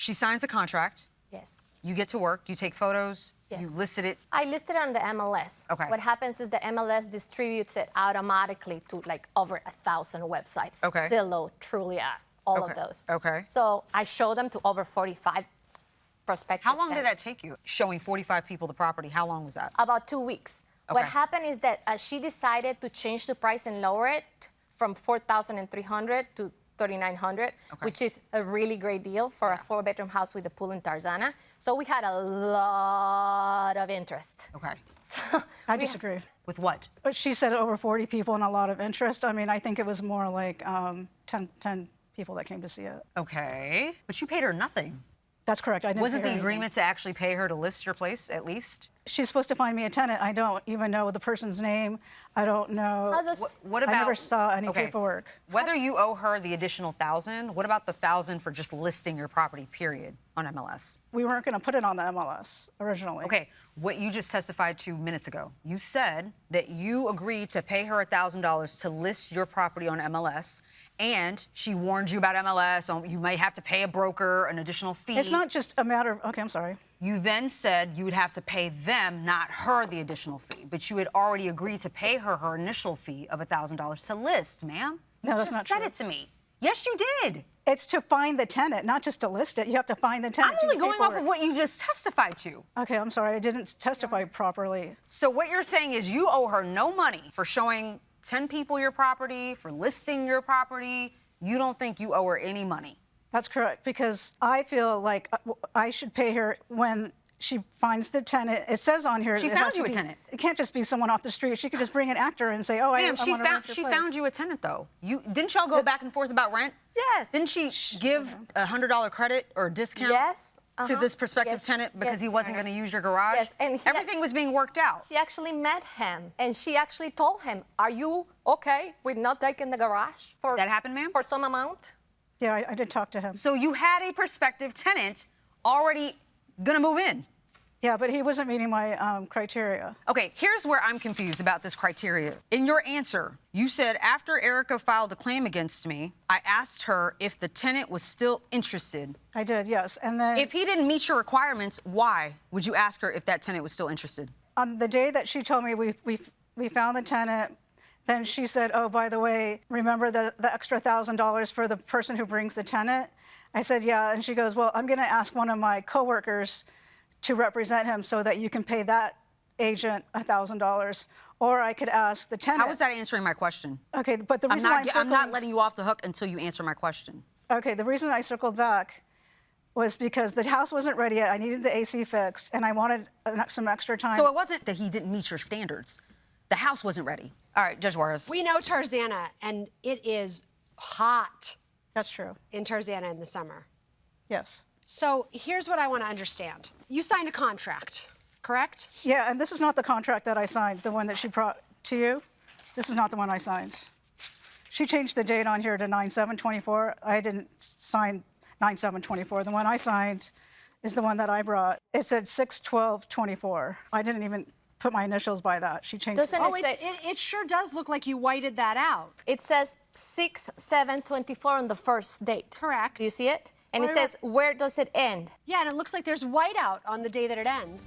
She signs a contract. Yes. You get to work. You take photos. Yes. You listed it. I listed it on the MLS. Okay. What happens is the MLS distributes it automatically to like over 1,000 websites. Okay. Zillow, Trulia, all of those. Okay. So I showed them to over 45 prospective How long did tenants. that take you? Showing 45 people the property. How long was that? About 2 weeks. Okay. What happened is that she decided to change the price and lower it from 4,300 to 3,900, which is a really great deal for a 4-bedroom house with a pool in Tarzana. So we had a lot of interest. Okay. So I disagree. With what? But she said over 40 people and a lot of interest. I mean, I think it was more like 10 people that came to see it. Okay. But you paid her nothing. That's correct. I didn't Wasn't pay the her agreement to actually pay her to list your place, at least? She's supposed to find me a tenant. I don't even know the person's name. I don't know. What about? I never saw any okay, paperwork. Whether you owe her the additional 1,000, what about the 1,000 for just listing your property, period, on MLS? We weren't going to put it on the MLS originally. Okay, what you just testified to minutes ago, you said that you agreed to pay her $1,000 to list your property on MLS, and she warned you about MLS. You might have to pay a broker an additional fee. It's not just a matter of, okay, I'm sorry. You then said you would have to pay them, not her, the additional fee. But you had already agreed to pay her her initial fee of $1,000 to list, ma'am. No, that's not true. true. You said it to me. Yes, you did. It's to find the tenant, not just to list it. You have to find the tenant. I'm only going off of what you just testified to. Okay, I'm sorry. I didn't testify properly. So what you're saying is you owe her no money for showing 10 people your property, for listing your property. You don't think you owe her any money. That's correct, because I feel like I should pay her when she finds the tenant. It says on here She it found has to you a be- tenant. It can't just be someone off the street. She could just bring an actor and say, "Oh, I Ma'am, want to rent your she place." found you a tenant, though. Didn't y'all go back and forth about rent? Yes. Didn't she give a $100 credit or discount? Yes. To this prospective tenant because he wasn't going to use your garage? Yes, and everything was being worked out. She actually met him, and she actually told him, "Are you okay with not taking the garage for That happened, ma'am? for some amount?" Yeah, I did talk to him. So you had a prospective tenant already going to move in. Yeah, but he wasn't meeting my criteria. Okay, here's where I'm confused about this criteria. In your answer, you said, after Erika filed a claim against me, I asked her if the tenant was still interested. I did, yes. And then If he didn't meet your requirements, why would you ask her if that tenant was still interested? on the day that she told me we found the tenant, then she said, "Oh, by the way, remember the extra $1,000 for the person who brings the tenant?" I said, "Yeah." And she goes, "Well, I'm going to ask one of my coworkers to represent him so that you can pay that agent $1,000, or I could ask the tenant." How is that answering my question? Okay, but the reason I'm not letting you off the hook until you answer my question. Okay, the reason I circled back was because the house wasn't ready yet. I needed the AC fixed, and I wanted some extra time. So it wasn't that he didn't meet your standards. The house wasn't ready. All right, Judge Juarez. We know Tarzana, and it is hot That's true. in Tarzana in the summer. Yes. So here's what I want to understand. You signed a contract, correct? Yeah, and this is not the contract that I signed, the one that she brought to you. This is not the one I signed. She changed the date on here to 9/7/24. I didn't sign 9/7/24. The one I signed is the one that I brought. It said 6/12/24. I didn't even put my initials by that. She changed Doesn't it. Oh, it sure does look like you whited that out. It says 6/7/24 on the first date. Correct. Do you see it? And it Right, says, where does it end? Yeah, and it looks like there's whiteout on the day that it ends.